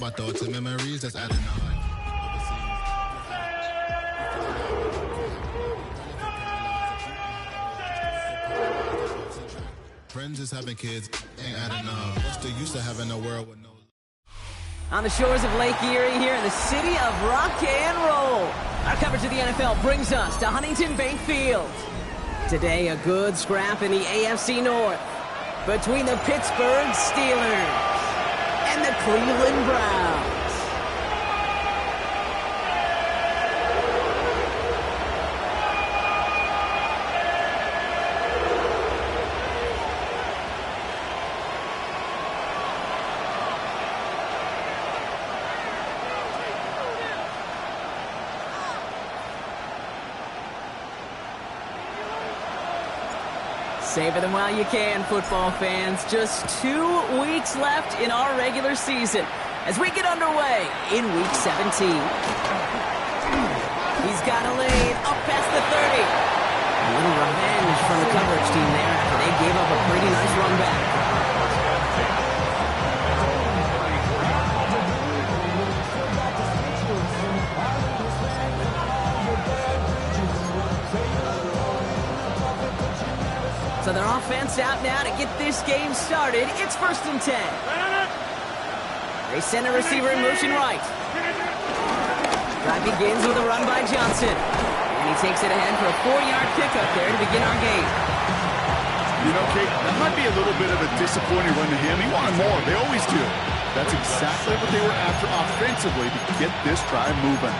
My thoughts and memories that's adding on. Friends is having kids, ain't adding up. What's the use of having a world with no... On the shores of Lake Erie here in the city of rock and roll. Our coverage of the NFL brings us to Huntington Bank Field. Today, a good scrap in the AFC North between the Pittsburgh Steelers and the Cleveland Browns. Savor them while you can, football fans. Just 2 weeks left in our regular season as we get underway in Week 17. He's got a lead up past the 30. A little revenge from the coverage team there after they gave up a pretty nice run back. So their offense out now to get this game started. It's 1st and 10. They send a receiver in motion right. Drive begins with a run by Johnson. And he takes it ahead for a 4-yard pickup there to begin our game. You know, Kate, that might be a little bit of a disappointing run to him. He wanted more. They always do. That's exactly what they were after offensively to get this drive moving.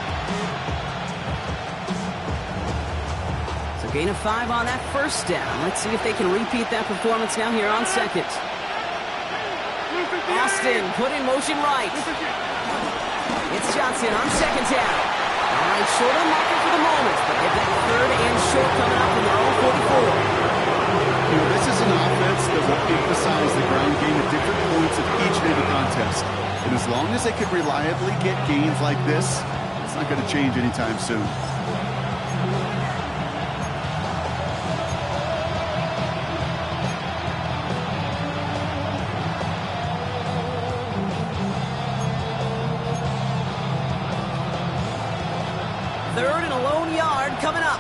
Gain of 5 on that first down. Let's see if they can repeat that performance now here on second. Austin put in motion right. It's Johnson on second down. All right, short on marker for the moment, but they've got 3rd and short coming out from their own 44. You know, this is an offense that will emphasize the ground game at different points of each and every contest. And as long as they can reliably get gains like this, it's not going to change anytime soon. Coming up.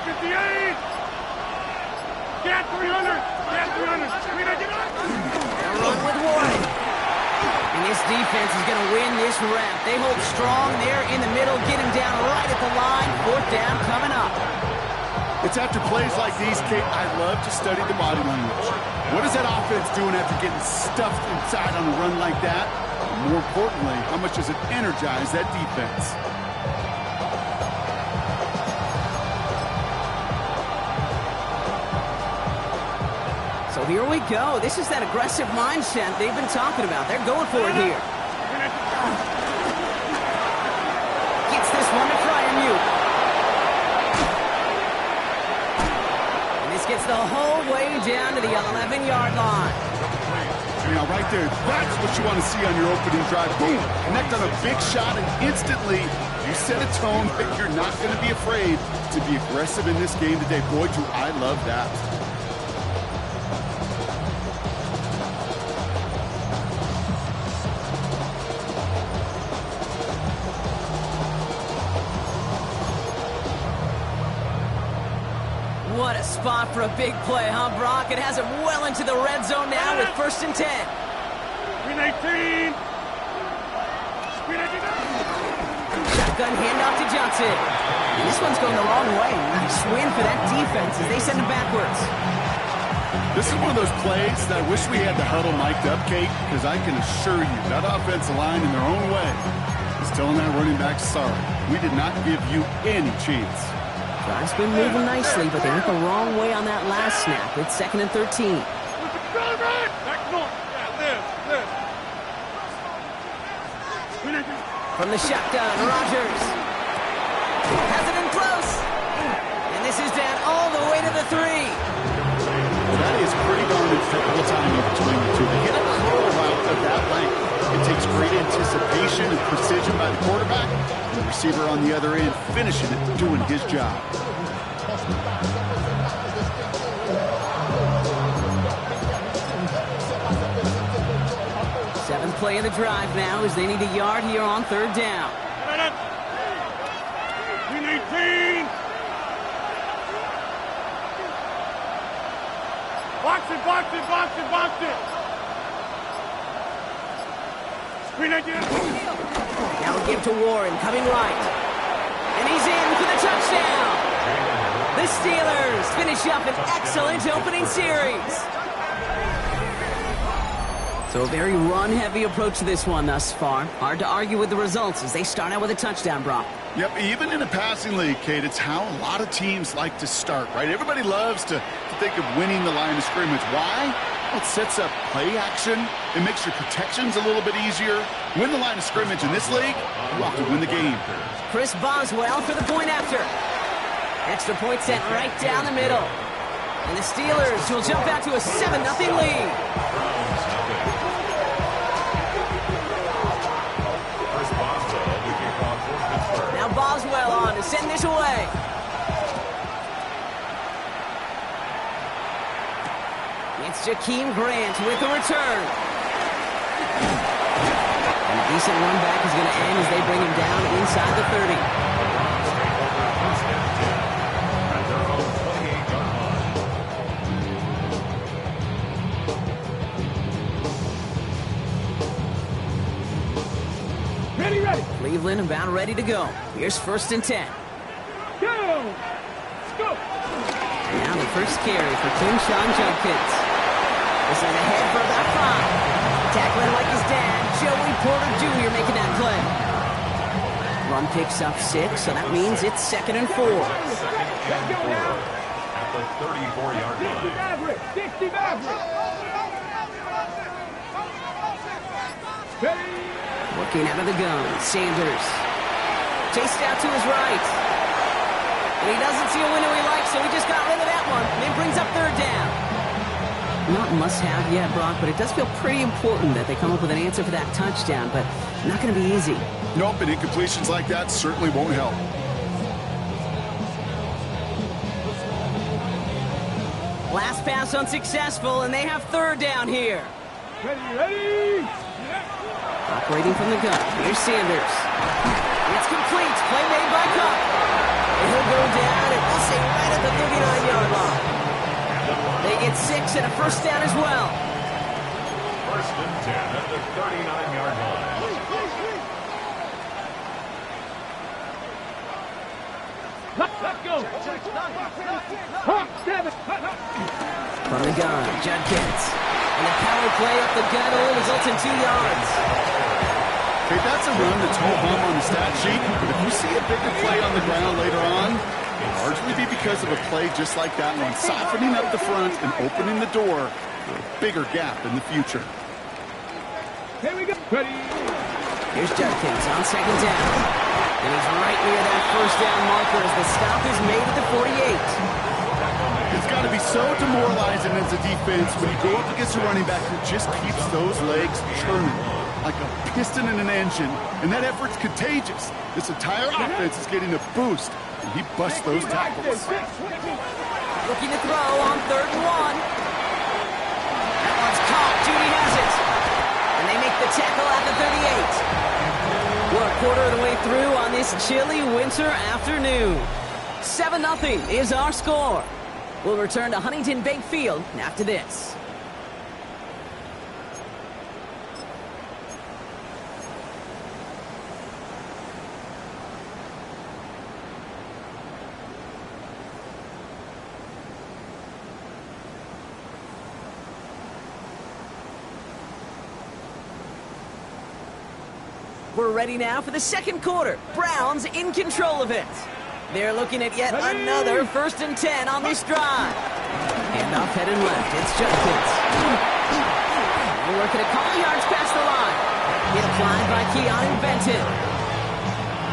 58. Get 300. Get 300. They'll run with Warren. And this defense is going to win this rep. They hold strong there in the middle, get him down right at the line. 4th down coming up. It's after plays like these, Kate, I love to study the body language. What is that offense doing after getting stuffed inside on a run like that? More importantly, how much does it energize that defense? So here we go. This is that aggressive mindset they've been talking about. They're going for it here. Gets this one to Fryermuth. And this gets the whole way down to the 11-yard line. Now, right there, that's what you want to see on your opening drive. Boom, connect on a big shot, and instantly you set a tone that you're not going to be afraid to be aggressive in this game today. Boy, do I love that. What a spot for a big play, huh, Brock? It has it well into the red zone now with 1st and 10. Screen 18. Screen 18. Shotgun handoff to Johnson. And this one's going the wrong way. Nice win for that defense as they send him backwards. This is one of those plays that I wish we had the huddle mic'd up, Kate, because I can assure you that offensive line in their own way is telling that running back, sorry, we did not give you any chance. Drive's been moving nicely, but they went the wrong way on that last snap. It's 2nd and 13. Back north. Yeah, live. From the shotgun, Rodgers. Has it in close. And this is down all the way to the 3. Well, that is pretty darn impeccable timing between the two. They hit a curl route of that length. It takes great anticipation and precision by the quarterback. And the receiver on the other end finishing it, doing his job. play of the drive now as they need a yard here on third down. We need 18. Box it, box it, box it, box it. Screen again. Now we give to Warren, coming right. And he's in for the touchdown. The Steelers finish up an excellent opening series. So a very run-heavy approach to this one thus far. Hard to argue with the results as they start out with a touchdown, Brock. Yep, even in a passing league, Kate, it's how a lot of teams like to start, right? Everybody loves to think of winning the line of scrimmage. Why? Well, it sets up play action. It makes your protections a little bit easier. Win the line of scrimmage in this league, you have to win the game. Chris Boswell for the point after. Extra point sent right down the middle. And the Steelers will jump out to a 7-0 lead. Now Boswell on to send this away. It's Jakeem Grant with the return. And a decent run back is going to end as they bring him down inside the 30. Ready. Cleveland about ready to go. Here's 1st and 10. Go. Let's go. Now the first carry for Sean Judkins. This is ahead for about 5. Tackling like his dad, Joey Porter Jr. making that play. Run picks up 6, so that means it's 2nd and 4. At the 34-yard line. 60 Maverick. Looking out of the gun, Sanders. Chased out to his right. And he doesn't see a window he likes, so he just got rid of that one. And it brings up 3rd down. Not must-have yet, Brock, but it does feel pretty important that they come up with an answer for that touchdown, but not going to be easy. Nope, and incompletions like that certainly won't help. Last pass unsuccessful, and they have 3rd down here. Ready. Operating from the gun, here's Sanders. It's complete, play made by Cup. And he'll go down, and we'll say right at the 39-yard line. They get 6 and a 1st down as well. 1st and 10 at the 39-yard line. Let's go. From the gun, Judkins. And the power play up the gut only results in 2 yards. Okay, that's a run that's ho-hum on the stat sheet, but if you see a bigger play on the ground later on, it'll largely be because of a play just like that one, softening up the front and opening the door for a bigger gap in the future. Here we go. Ready. Here's Judkins on 2nd down. And he's right near that 1st down marker as the stop is made at the 48. It's got to be so demoralizing as a defense when you go up against a running back who just keeps those legs churning like a piston in an engine, and that effort's contagious. This entire offense is getting a boost, and he busts those tackles. Looking to throw on 3rd and 1. That one's caught. Judy has it. And they make the tackle at the 38. We're a quarter of the way through on this chilly winter afternoon. 7-0 is our score. We'll return to Huntington Bank Field after this. We're ready now for the 2nd quarter. Browns in control of it. They're looking at yet another 1st and 10 on this drive. And off headed left, it's Judkins. We're working a couple yards past the line. Hit applied by Keanu Benton.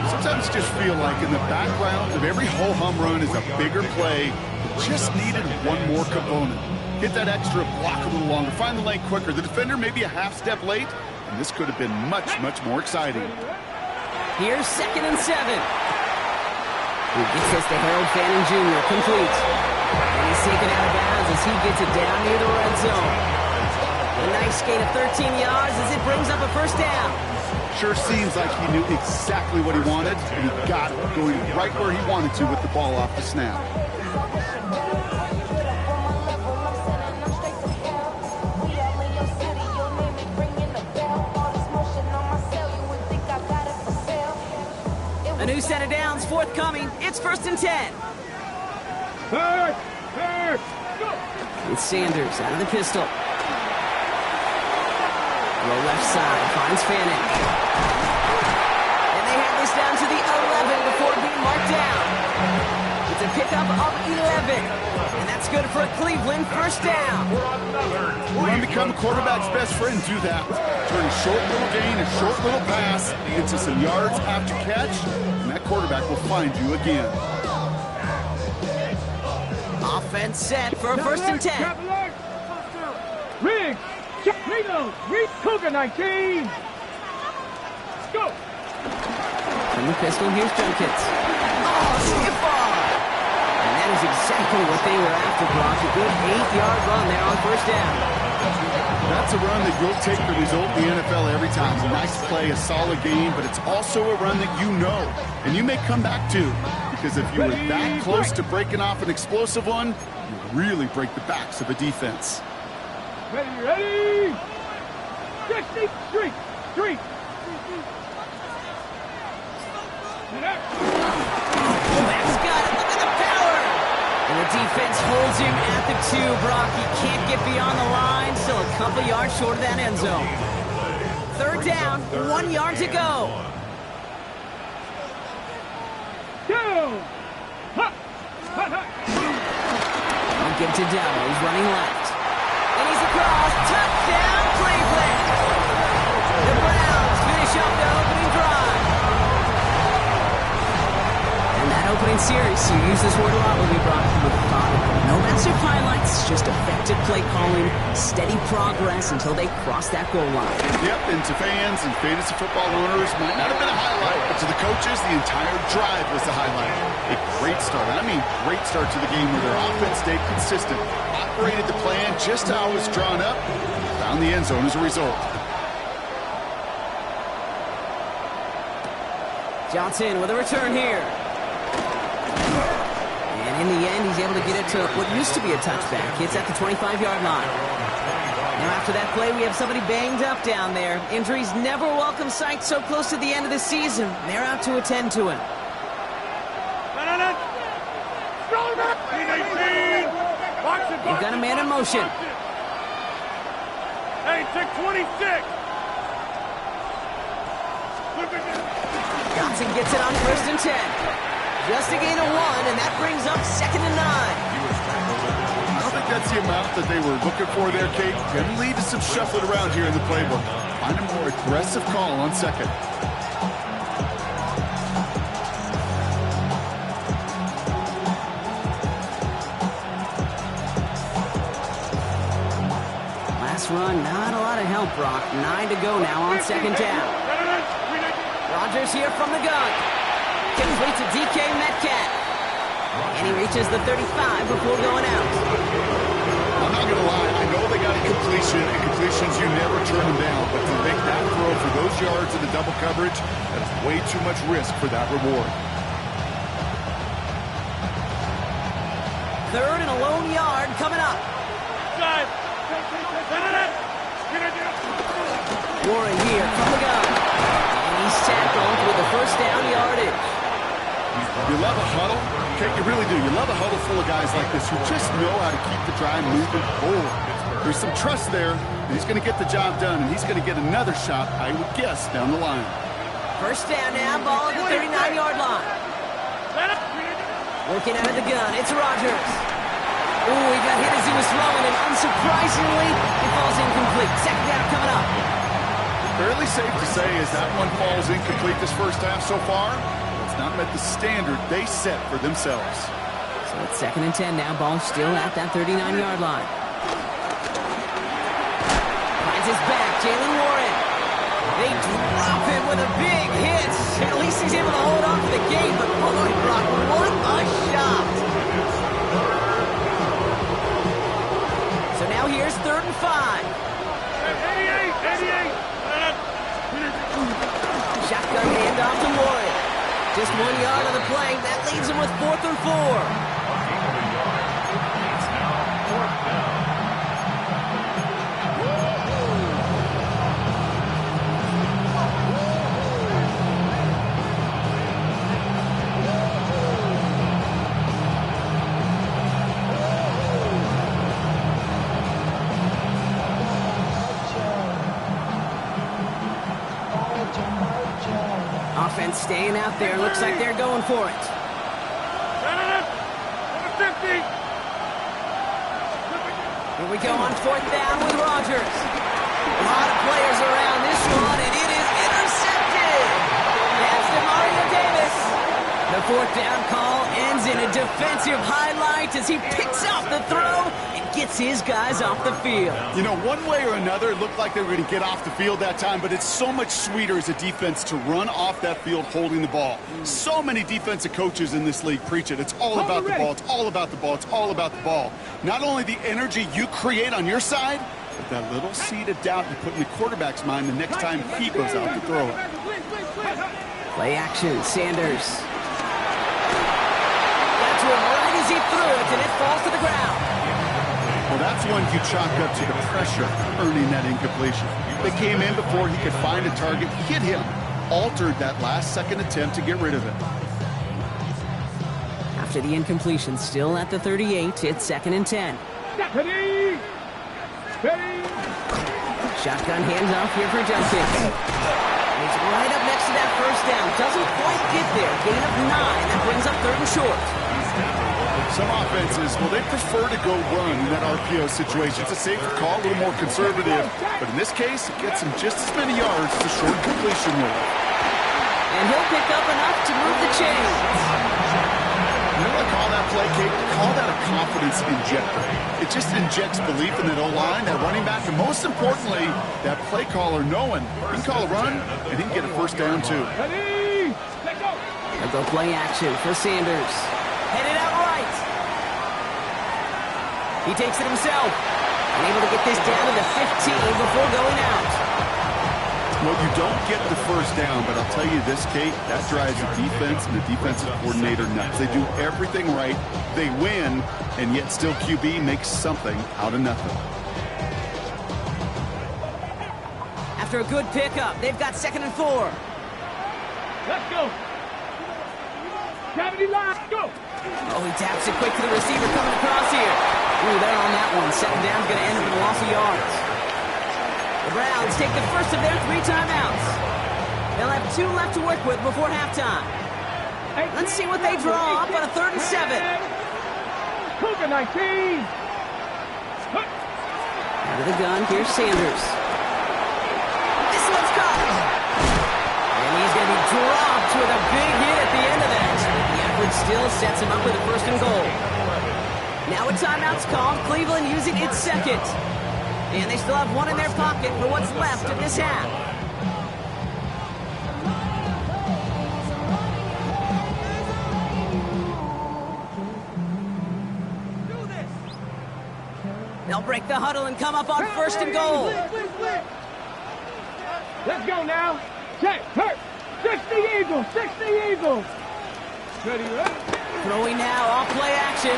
Sometimes just feel like in the background of every ho-hum run is a bigger play. Just needed one more component. Hit that extra block a little longer. Find the lane quicker. The defender maybe a half step late. And this could have been much, much more exciting. Here's 2nd and 7. Who gets this to Harold Fanning Jr. complete. And he's taken out of bounds as he gets it down near the red zone. A Nice gain of 13 yards as it brings up a first down. Sure seems like he knew exactly what he wanted, and he got it, going right where he wanted to with the ball off the snap. A new set of downs forthcoming. It's 1st and 10. Third, go. It's Sanders out of the pistol. Low left side, finds Fanning. And they have this down to the 11 before being marked down. It's a pickup of 11. And that's good for a Cleveland first down. You want to become a quarterback's best friend, do that. Turn a short little gain, a short little pass into some yards after catch, and that quarterback will find you again. Offense set for a 1st and 10. Riggs, Reno, Reese Cougar 19. Let's go. From the pistol, here's Junkins. Oh, skip ball. And that is exactly what they were after, Brock. A good 8-yard run there on 1st down. That's a run that you'll take the result in the NFL every time. A nice play, a solid game, but it's also a run that you know, and you may come back to, because if you were that close to breaking off an explosive one, you really break the backs of a defense. Ready. 60, street. That's got it. Look at the power. And the defense holds him at the 2, Brock. He can't get beyond the line, still a couple yards short of that end zone. 3rd down, 1 yard to go. Go. I'll give it to Dowell. He's running left. And he's across. Touchdown, Cleveland. The Browns finish up their opening drive. And that opening series, you use this word a lot when we brought it with no massive highlights, just effective play calling, steady progress until they cross that goal line. Yep, and to fans and fantasy football owners, might not have been a highlight, but to the coaches, the entire drive was the highlight. A great start. I mean, great start to the game where their offense stayed consistent, operated the plan just how it was drawn up, and found the end zone as a result. Johnson with a return here. And in the end, he's able to get it to what used to be a touchback. It's at the 25-yard line. Now after that play, we have somebody banged up down there. Injuries never a welcome sight so close to the end of the season. They're out to attend to him. They've got a man in motion. Hey, take 26. Johnson gets it on 1st and 10. Just a gain of 1, and that brings up 2nd and 9. I don't think that's the amount that they were looking for there, Kate. Can lead to some shuffling around here in the playbook. Find a more aggressive call on 2nd. Last run, not a lot of help, Brock. 9 to go now on 2nd down. Rodgers here from the gun. Complete to DK Metcalf. And he reaches the 35 before going out. I'm not going to lie. I know they got a completion, and completions, you never turn them down. But to make that throw for those yards in the double coverage, that's way too much risk for that reward. 3rd and a lone yard coming up. Warren here from the gun. And he's tackled with the 1st down yardage. You love a huddle. Okay, you really do. You love a huddle full of guys like this who just know how to keep the drive moving forward. There's some trust there. He's going to get the job done, and he's going to get another shot, I would guess, down the line. 1st down now, ball at the 39-yard line. Working out of the gun, it's Rodgers. Ooh, he got hit as he was throwing, and unsurprisingly, it falls incomplete. 2nd down coming up. Fairly safe to say as that one falls incomplete this first half so far, it's not met the standard they set for themselves. So it's 2nd and 10 now. Ball still at that 39-yard line. Finds his back, Jalen Warren. They drop him with a big hit. At least he's able to hold on to the game, but boy, Brock, what a shot. So now here's 3rd and 5. Just 1 yard on the play. That leaves him with 4th and 4. It's now 4th down. Offense staying out there. Looks like they're going for it. Here we go on 4th down with Rodgers. A lot of players around this one, and it is intercepted. That's DeMario Davis. The 4th down call ends in a defensive highlight as he picks out the throw and gets his guys off the field. You know, one way or another, it looked like they were going to get off the field that time, but it's so much sweeter as a defense to run off that field holding the ball. So many defensive coaches in this league preach it. It's all about the ball. It's all about the ball. It's all about the ball. Not only the energy you create on your side, but that little seed of doubt you put in the quarterback's mind the next time he goes out to throw it. Play action, Sanders. Got to him right as he threw it, and it falls to the ground. Well, that's one you chalk up to the pressure earning that incompletion. They came in before he could find a target, hit him, altered that last-second attempt to get rid of it. After the incompletion, still at the 38, it's 2nd and 10. Shotgun handoff here for Jenkins. He's right up next to that 1st down. Doesn't quite get there. Gain of 9. That brings up 3rd and short. Some offenses, well, they prefer to go run in that RPO situation. It's a safer call, a little more conservative. But in this case, it gets him just as many yards as a short completion will. And he'll pick up enough to move the chains. You know what I call that play, Kate? I call that a confidence injector. It just injects belief in that O-line, that running back, and most importantly, that play caller knowing he can call a run and he can get a 1st down too. They'll go play action for Sanders. Headed out right. He takes it himself. And able to get this down to the 15 before going out. Well, you don't get the 1st down, but I'll tell you this, Kate, that drives the defense and the defensive coordinator nuts. They do everything right, they win, and yet still QB makes something out of nothing. After a good pickup, they've got 2nd and 4. Let's go. Gravity line, go. Oh, he taps it quick to the receiver coming across here. Ooh, they're on that one. 2nd down's going to end with a loss of yards. The Browns take the first of their 3 timeouts. They'll have 2 left to work with before halftime. Let's see what they draw up on a 3rd and 7. Cougar 19. Out of the gun, here's Sanders. This one's caught. And he's going to be dropped with a big hit at the end of that. The effort still sets him up with a 1st and goal. Now a timeout's called. Cleveland using its 2nd. And they still have 1 in their pocket for what's left of this half. They'll break the huddle and come up on 1st and goal. Let's go now. Check, hurt. 60 Eagles, 60 Eagles. Ready, right? Throwing now, off play action.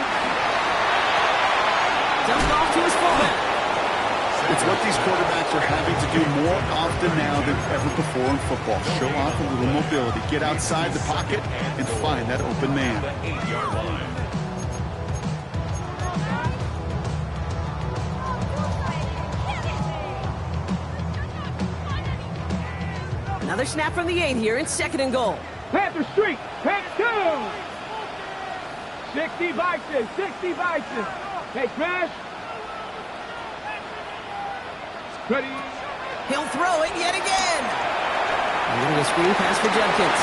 Dumped off to his fullback. It's what these quarterbacks are having to do more often now than ever before in football. Show off a little mobility. Get outside the pocket and find that open man. The 8-yard line. Another snap from the 8 here. It's 2nd and goal. Panther Street, Panther 2. 60 Vices, 60 Vices. Hey, Crash. Ready. He'll throw it yet again. And a screen pass for Jenkins.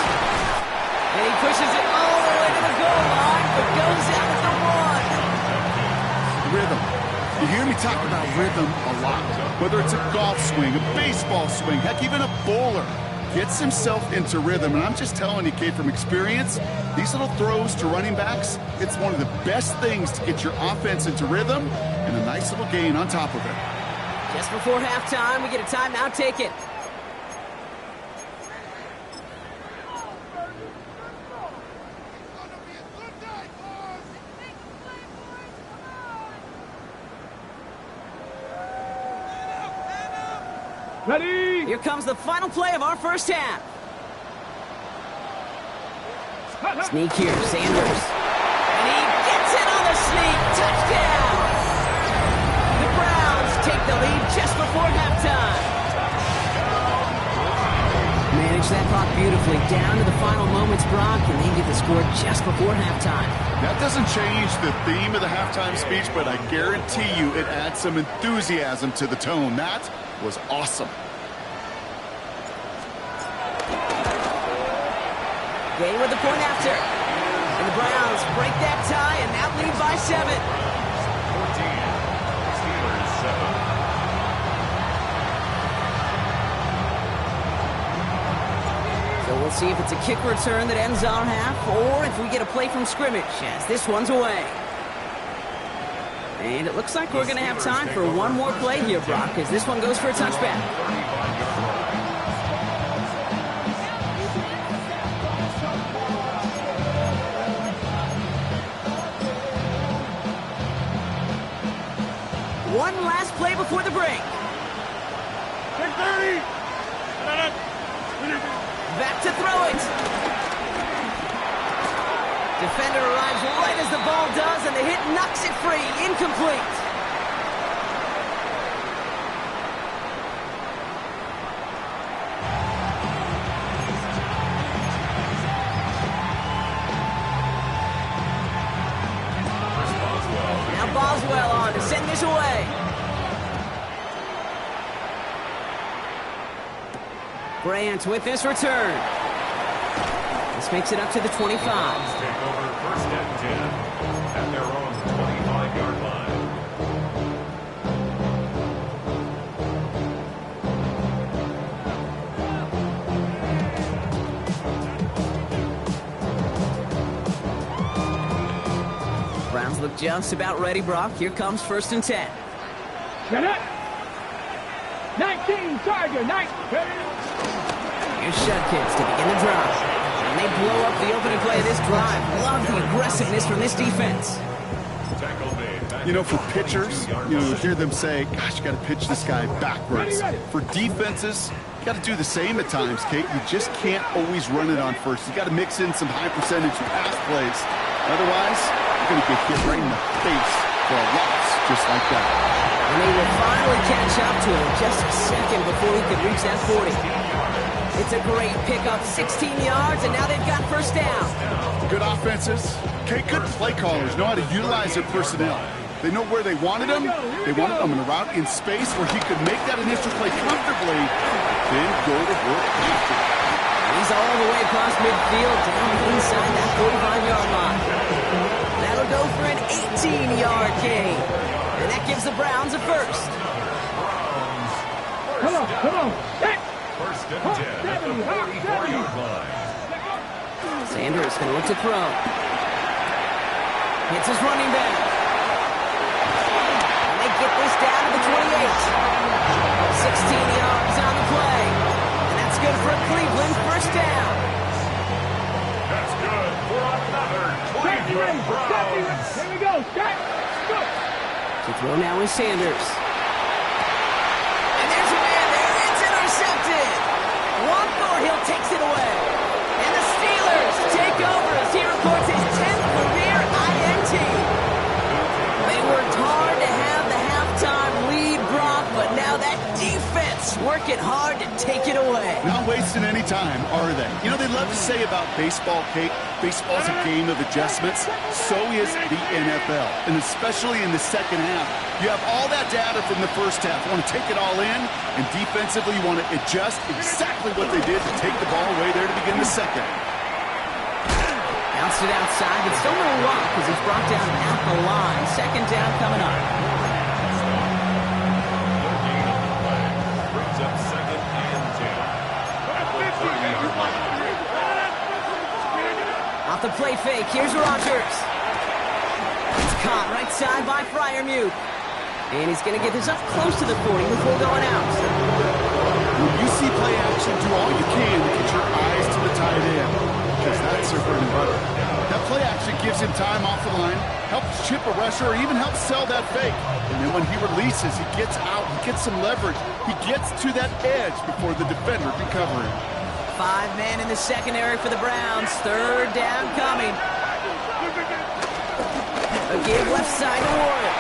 And he pushes it all the way to the goal line, but goes out at the 1. Rhythm. You hear me talk about rhythm a lot. Whether it's a golf swing, a baseball swing, heck, even a bowler gets himself into rhythm. And I'm just telling you, Kate, from experience, these little throws to running backs, it's one of the best things to get your offense into rhythm and a nice little gain on top of it. Just before halftime, we get a timeout taken. Ready? Here comes the final play of our first half. Sneak here, Sanders. And he gets it on the sneak. Touchdown! The Browns take the lead just before halftime. Manage that clock beautifully down to the final moments, Brock, and they get the score just before halftime. That doesn't change the theme of the halftime speech, but I guarantee you it adds some enthusiasm to the tone. That was awesome. Game with the point after. And the Browns break that tie and now lead by 7. 14. Steelers 7. So we'll see if it's a kick return that ends our half, or if we get a play from scrimmage, as this one's away. And it looks like we're going to have time for one more play here, Brock, as this one goes for a touchback. 35-yard line. One last play before the break. Back to throw it. Defender arrives right as the ball does, and the hit knocks it free. Incomplete. Now Boswell on to send this away. Bryant with this return. This makes it up to the 25. Browns take over first and 10 at their own 25-yard line. Browns look just about ready, Brock. Here comes first and 10. Shut up. 19, Tiger, 19. Here's Shudkins to begin the drive. And they blow up the opening play of this drive. Love the aggressiveness from this defense. Tackle made. You know, for pitchers, you hear them say, gosh, you got to pitch this guy backwards. For defenses, you got to do the same at times, Kate. You just can't always run it on first. You got to mix in some high percentage pass plays. Otherwise, you're going to get hit right in the face for a loss just like that. And they will finally catch up to him just a second before he could reach that 40. It's a great pickup, 16 yards, and now they've got first down. Good offenses. Okay, good play callers know how to utilize their personnel. They know where they wanted him. They wanted him in a route in space where he could make that initial play comfortably, then go to work after. He's all the way across midfield, down inside that 45-yard line. That'll go for an 18-yard gain. And that gives the Browns a first. Come on. Set. First and 10 at the 44-yard line. Sanders going to look to throw. Hits his running back. And they get this down to the 28. 16 yards on the play. And that's good for a Cleveland first down. That's good for another Cleveland Browns. Here we go. Set. Go. To throw now is Sanders. And there's a man there. It's intercepted. Juan Thornhill takes it away. And the Steelers take over as he records his 10th career INT. They worked hard to have the halftime lead, Brock, but now that defense working hard to take it away. Not wasting any time, are they? You know, they love to say about baseball, Kate, baseball's a game of adjustments. So is the NFL, and especially in the second half. You have all that data from the first half. You want to take it all in, and defensively you want to adjust exactly what they did to take the ball away there to begin the second. Bounced it outside, but still no luck as he's brought down at the line. Second down coming up. Brings up second and 10 at the 30-yard line. Off the play fake, here's Rodgers. It's caught right side by Freiermuth. And he's going to get this up close to the 40 before going out. When you see play action, do all you can to get your eyes to the tight end, because that's their bread and butter. That play action gives him time off the line, helps chip a rusher, or even helps sell that fake. And then when he releases, he gets out, he gets some leverage. He gets to that edge before the defender can cover him. 5 men in the secondary for the Browns. Third down coming. A give left side to Warren.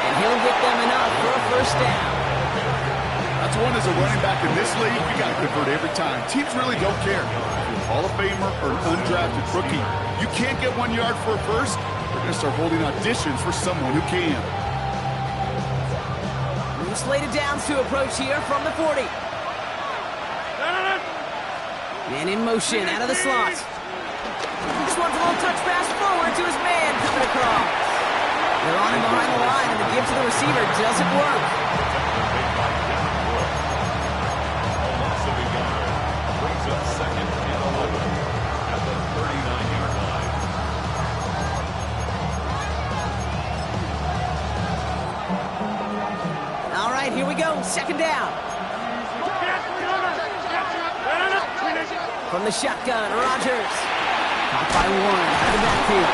And he'll get them enough for a first down. That's one as a running back in this league, you got to convert every time. Teams really don't care. If you're a Hall of Famer or an undrafted rookie, you can't get 1 yard for a first, they're going to start holding auditions for someone who can. New slated downs to approach here from the 40. Man in motion out of the slot. This one's a little touch pass forward to his man coming across. They're on him behind the line, and the give to the receiver doesn't work. Brings up second and 11 at the 39-yard line. All right, here we go. Second down. From the shotgun, Rodgers. Caught by Warren out of the backfield.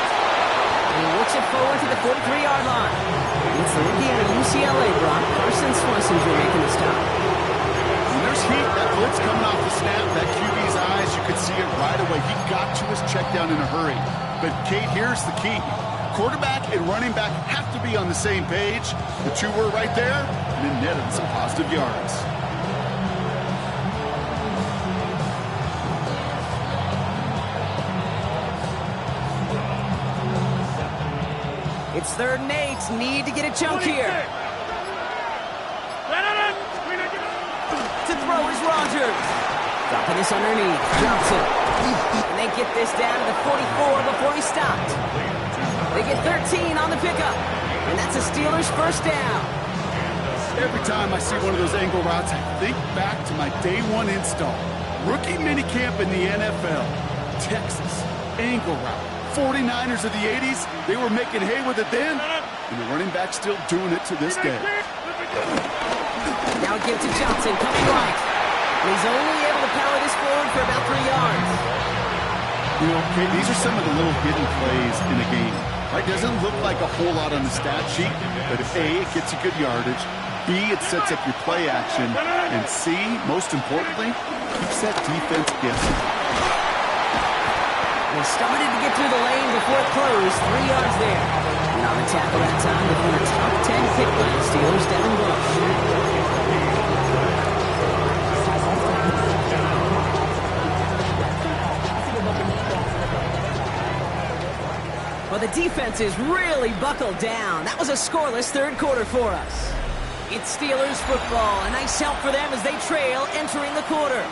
And he works it forward to the 43-yard line. It's the rookie out of UCLA, Brock. Carson Swessinger making the stop. When there's heat, that blitz coming off the snap, that QB's eyes, you could see it right away. He got to his check down in a hurry. But, Kate, here's the key. Quarterback and running back have to be on the same page. The two were right there, and then netted some positive yards. It's 3rd and 8. Need to get a chunk here. To throw is Rodgers. Dropping this underneath. Johnson. And they get this down to the 44 before he stopped. They get 13 on the pickup. And that's a Steelers first down. Every time I see one of those angle routes, I think back to my day one install. Rookie minicamp in the NFL. Texas. Angle route. 49ers of the 80s, they were making hay with it then, and the running back still doing it to this day. Now give to Johnson, coming right. And he's only able to power this forward for about 3 yards. You know, okay, these are some of the little hidden plays in a game. Right? Doesn't look like a whole lot on the stat sheet, but if A, it gets you good yardage, B, it sets up your play action, and C, most importantly, keeps that defense guessing. They started to get through the lane before it closed. 3 yards there. And on the tackle that time, before a top 10 pick by the Steelers, Devin Bush. Well, the defense is really buckled down. That was a scoreless third quarter for us. It's Steelers football. A nice help for them as they trail entering the quarter.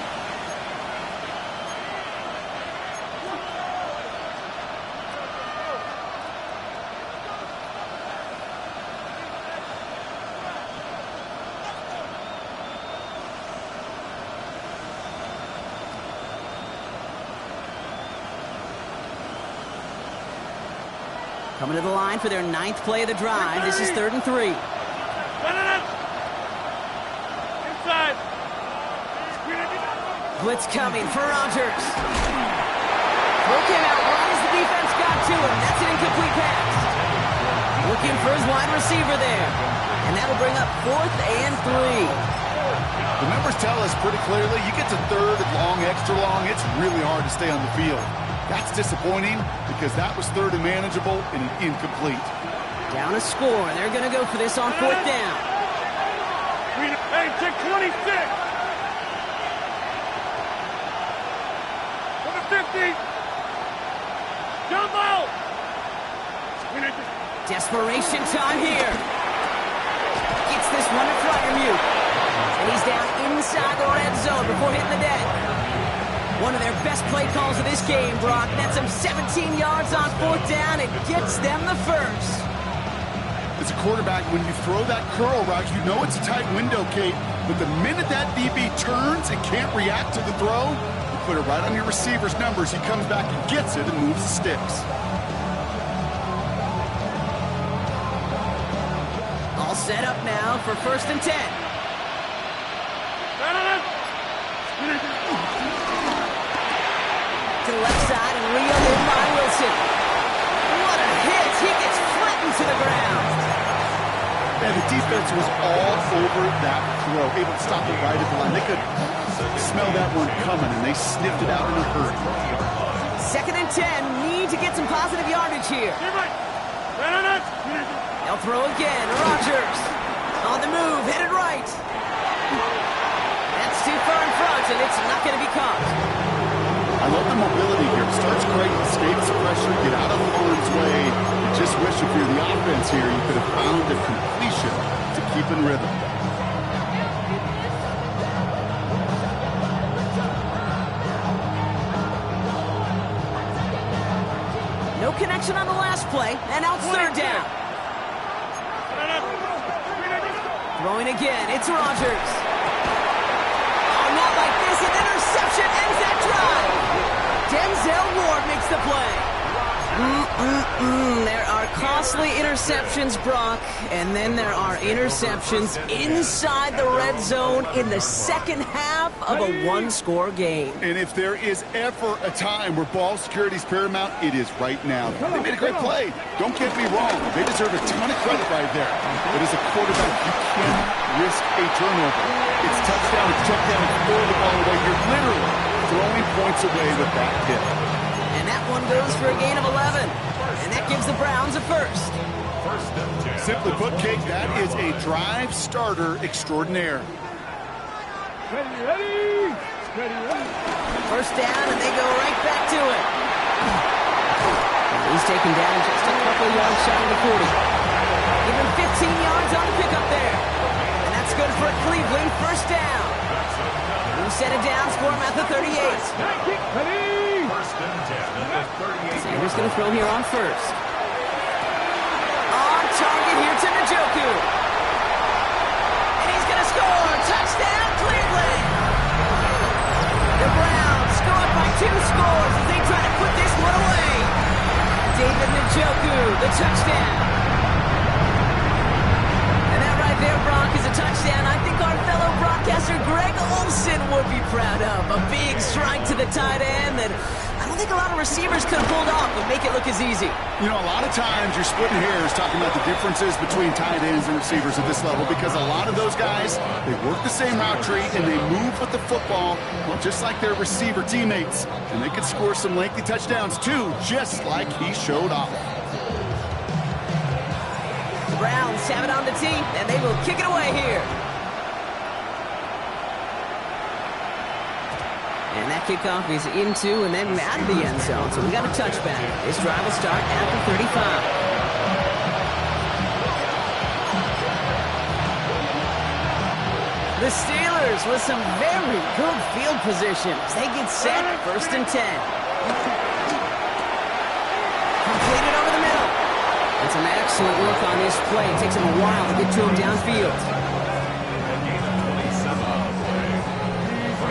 Coming to the line for their 9th play of the drive. This is 3rd and 3. Inside. Blitz coming for Rodgers. Broke him out right as the defense got to him. That's an incomplete pass. Looking for his wide receiver there. And that'll bring up 4th and 3. The numbers tell us pretty clearly, you get to 3rd and long, extra long, it's really hard to stay on the field. That's disappointing because that was 3rd and manageable and an incomplete. Down a score. They're going to go for this on 4th down. Hey, take 26. For the 50. Jump out. Desperation time here. Gets this one to Fryermuth. And he's down inside the red zone before hitting the deck. One of their best play calls of this game, Brock. Nets them 17 yards on 4th down. It gets them the first. As a quarterback, when you throw that curl route, you know it's a tight window, Kate. But the minute that DB turns and can't react to the throw, you put it right on your receiver's numbers. He comes back and gets it and moves the sticks. All set up now for 1st and 10. To the left side and reeled in by Wilson. into the ground. And the defense was all over that throw, able to stop it right at the line. They could smell that one coming, and they sniffed it out in a hurry. 2nd and 10, need to get some positive yardage here. They'll throw again. Rodgers on the move, headed right. That's too far in front, and it's not going to be caught. I love the mobility here. Starts great, escapes pressure, get out of harm's way. You just wish if you're the offense here, you could have found a completion to keep in rhythm. No connection on the last play, and now it's 3rd down. Throwing again, it's Rodgers. Oh, not like this, an interception ends that drive. Denzel Ward makes the play. There are costly interceptions, Brock, and then there are interceptions inside the red zone in the second half of a one-score game. And if there is ever a time where ball security is paramount, it is right now. They made a great play. Don't get me wrong. They deserve a ton of credit right there. But as a quarterback, you can't risk a turnover. It's touchdown, it's check down, it's throw the ball away. You're literally throwing points away with that hit. And that one goes for a gain of 11. And that gives the Browns a first. Simply put, Kate, that is a drive starter extraordinaire. Ready. First down, and they go right back to it. He's taken down just a couple yards shy of the 40. Give him 15 yards on the pickup there. And that's good for a Cleveland first down. Who set it down, score him at the 38. Sanders going to throw here on first. On target here to Njoku. And he's going to score. Touchdown, Cleveland. The Browns go up by 2 scores as they try to put this one away. David Njoku, the touchdown. And that right there, Brock, is a touchdown I think our fellow broadcaster Greg Olsen would be proud of. A big strike to the tight end that I don't think a lot of receivers could have pulled off and make it look as easy. You know, a lot of times you're splitting hairs talking about the differences between tight ends and receivers at this level because a lot of those guys, they work the same route tree and they move with the football, well, just like their receiver teammates. And they could score some lengthy touchdowns too, just like he showed off. The Browns have it on the tee, and they will kick it away here. And that kickoff is into and then out of the end zone. So we got a touchback. This drive will start at the 35. The Steelers with some very good field position as they get set. 1st and 10. Completed over the middle. And some excellent work on this play. It takes him a while to get to him downfield.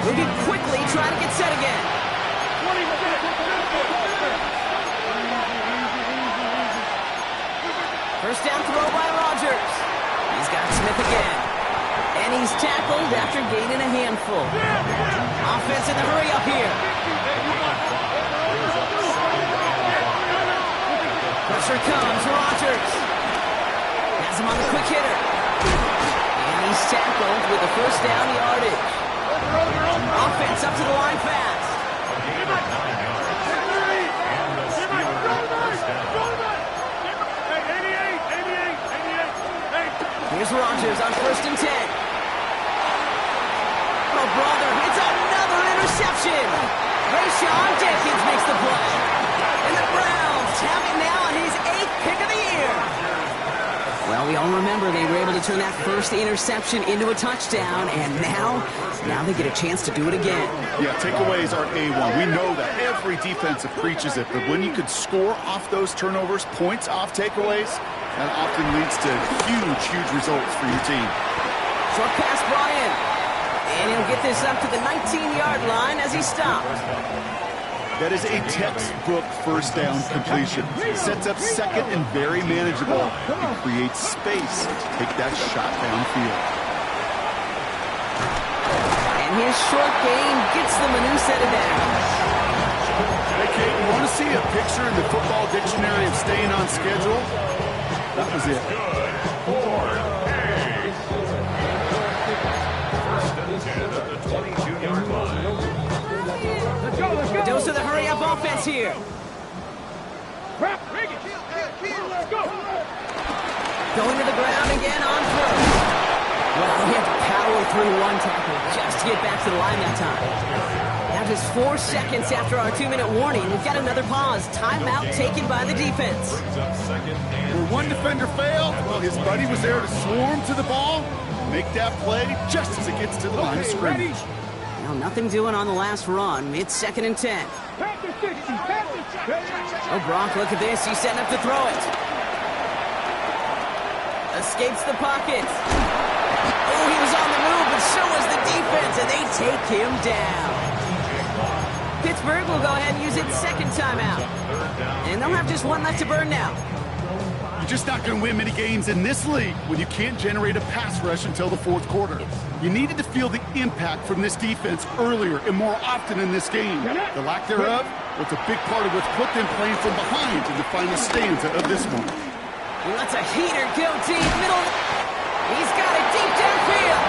Moving quickly, trying to get set again. First down throw by Rodgers. He's got Smith again. And he's tackled after gaining a handful. Offense in the hurry up here. Pressure comes, Rodgers. Has him on the quick hitter. And he's tackled with a first down yardage. Offense up to the line fast. Here's Rodgers on 1st and 10. Oh, brother, it's another interception. Rashawn Jenkins makes the play. And the Browns have it now on his 8th pick of the year. Well, we all remember they were able to turn that first interception into a touchdown, and now they get a chance to do it again. Yeah, takeaways are A1. We know that every defensive preaches it, but when you could score off those turnovers, points off takeaways, that often leads to huge results for your team. Short pass brought in, and he'll get this up to the 19-yard line as he stopped. That is a textbook first down completion. Sets up second and very manageable. It creates space to take that shot downfield. And his short game gets them a new set of downs. Hey, Kate, you want to see a picture in the football dictionary of staying on schedule? That was it. Good for Hayes. First and 10 at the 22-yard line. Let's go, let's go. Dose of the hurry-up offense here. Crap, bring it. Let's go. Going to the ground again on throw. Well, he had to power through one tackle just to get back to the line that time. Now just 4 seconds after our 2-minute warning, we've got another pause. Timeout taken by the defense. Where one defender failed, well, his buddy was there to swarm to the ball, make that play just as it gets to the line of scrimmage. Now nothing doing on the last run. It's 2nd and 10. Pass the 60, pass the 60. Oh, Brock, look at this. He's setting up to throw it. Escapes the pocket. Oh, he was on the move, but so was the defense, and they take him down. Pittsburgh will go ahead and use its second timeout. And they'll have just one left to burn now. You're just not going to win many games in this league when you can't generate a pass rush until the 4th quarter. You needed to feel the impact from this defense earlier and more often in this game. The lack thereof was a big part of what's put them playing from behind in the final stanza of this one. He lets a heater go deep middle. He's got it deep downfield.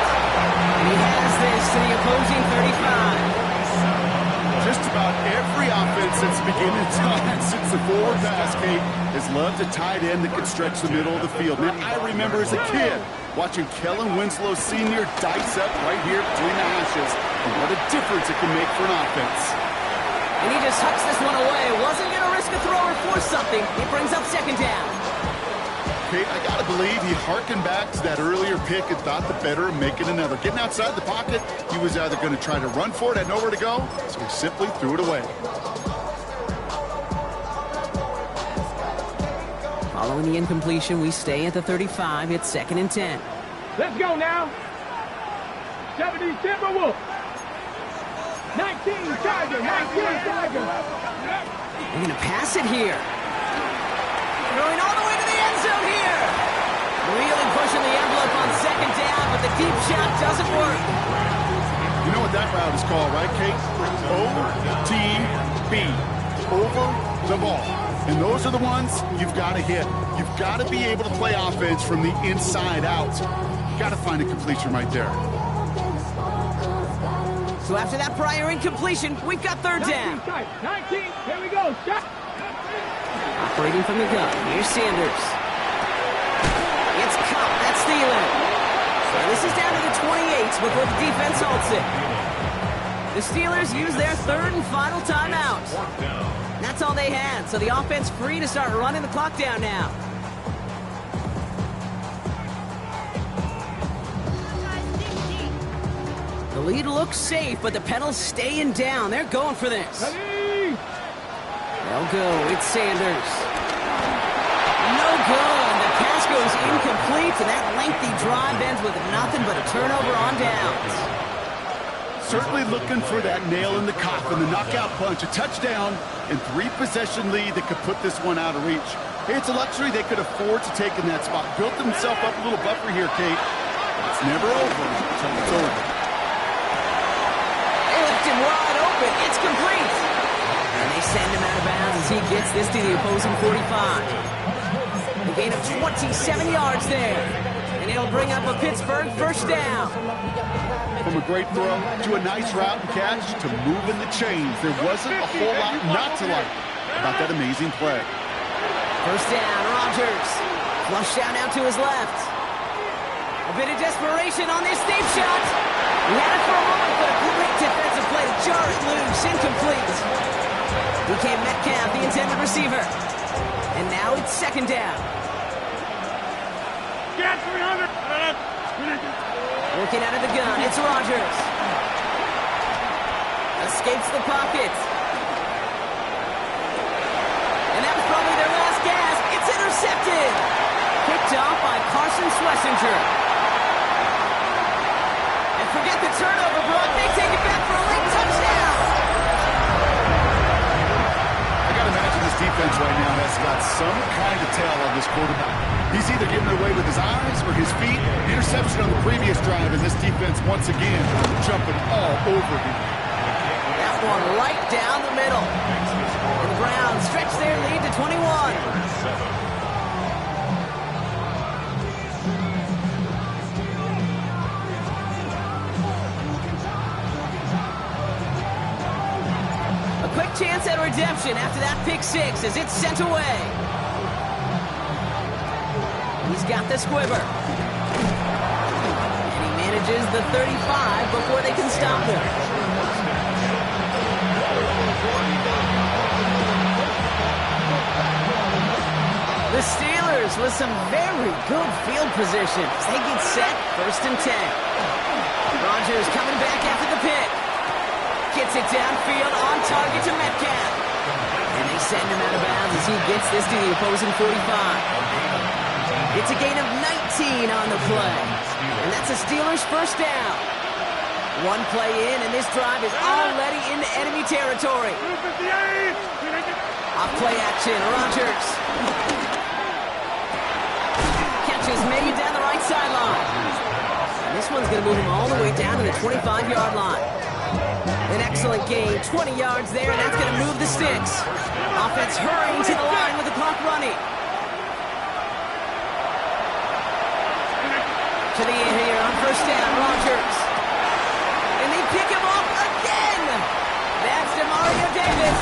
And he has this to the opposing 35. Just about every offense since the beginning of time, since the forward pass, Kate, has loved a tight end that could stretch the middle of the field. Now, I remember as a kid watching Kellen Winslow Sr. dice up right here between the hashes, and what a difference it can make for an offense. And he just hucks this one away. Wasn't going to risk a throw or force something. It brings up 2nd down. Kate, I got to believe he harkened back to that earlier pick and thought the better of making another. Getting outside the pocket, he was either going to try to run for it, had nowhere to go, so he simply threw it away. Following the incompletion, we stay at the 35. It's 2nd and 10. Let's go now. 70 Timberwolves. 19 Tiger, 19 Tiger. They're going to pass it here. Throwing all the way to the end zone here. Really pushing the envelope on 2nd down, but the deep shot doesn't work. You know what that route is called, right, Kate? OTB. Over the ball. And those are the ones you've got to hit. You've got to be able to play offense from the inside out. You've got to find a completion right there. So after that prior incompletion, we've got 3rd down. 19, here we go, shot. Operating from the gun, here's Sanders. It's Cup, that's Thielen. So this is down to the 28 before the defense halts it. The Steelers use their 3rd and final timeout. That's all they had, so the offense free to start running the clock down now. The lead looks safe, but the pedals staying down. They're going for this. Ready? They'll go. It's Sanders. No good. The pass goes incomplete, and that lengthy drive ends with nothing but a turnover on downs. Certainly looking for that nail in the coffin, the knockout punch, a touchdown, and 3-possession lead that could put this one out of reach. Hey, it's a luxury they could afford to take in that spot. Built himself up a little buffer here, Kate. It's never over until it's over. They left him wide open. It's complete. And they send him out of bounds as he gets this to the opposing 45. A gain of 27 yards there. And it'll bring up a Pittsburgh 1st down. From a great throw to a nice route and catch to moving the chains. There wasn't a whole lot not to like about that amazing play. 1st down, Rodgers. Flushed out now to his left. A bit of desperation on this deep shot. He had it for a moment, but a great defensive play to jar it loose. Incomplete. Became Metcalf, the intended receiver. And now it's 2nd down. Get 300. Working out of the gun, it's Rodgers. Escapes the pocket. And that was probably their last gasp. It's intercepted. Picked off by Carson Schlesinger. And forget the turnover, Brock. They take it back for a late touchdown. I got to imagine this defense right now has got some kind of tail on this quarterback. He's either getting away with his eyes or his feet. The interception on the previous drive, and this defense once again jumping all over him. That one right down the middle. And the Browns stretch their lead to 21. chance at redemption after that pick six as it's sent away. He's got the squibber. And he manages the 35 before they can stop him. The Steelers with some very good field position. They get set, 1st and 10. Rodgers coming back after the pick. Gets it downfield on target to Metcalf. And they send him out of bounds as he gets this to the opposing 45. It's a gain of 19 on the play. And that's a Steelers first down. One play in, and this drive is already into enemy territory. Off play action, Rodgers. Is made down the right sideline. And this one's going to move him all the way down to the 25-yard line. An excellent gain, 20 yards there, and that's going to move the sticks. Offense hurrying to the line with the clock running. To the end here on 1st down, Rodgers. And they pick him off again. That's DeMario Davis.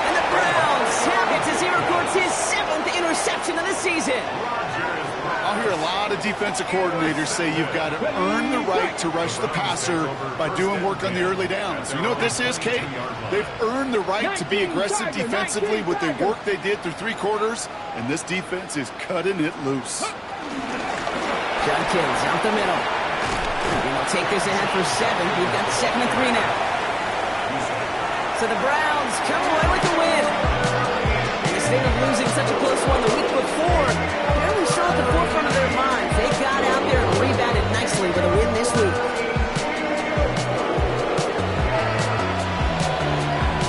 And the Browns have it as he records his 7th interception of the season. I'll hear a lot of defensive coordinators say you've got to earn the right to rush the passer by doing work on the early downs. You know what this is, Kate? They've earned the right to be aggressive defensively with the work they did through 3 quarters, and this defense is cutting it loose. Judkins out the middle. And they'll take this ahead for 7. We've got 2nd and 3 now. So the Browns come away with the win. And instead of losing such a close one the week before, apparently still at the forefront of their minds. They got out there and rebounded nicely with a win this week.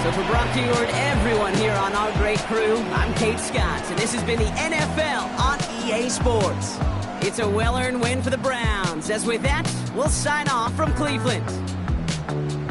So for Brock Keyword, everyone here on our great crew, I'm Kate Scott, and this has been the NFL on EA Sports. It's a well-earned win for the Browns, as with that, we'll sign off from Cleveland.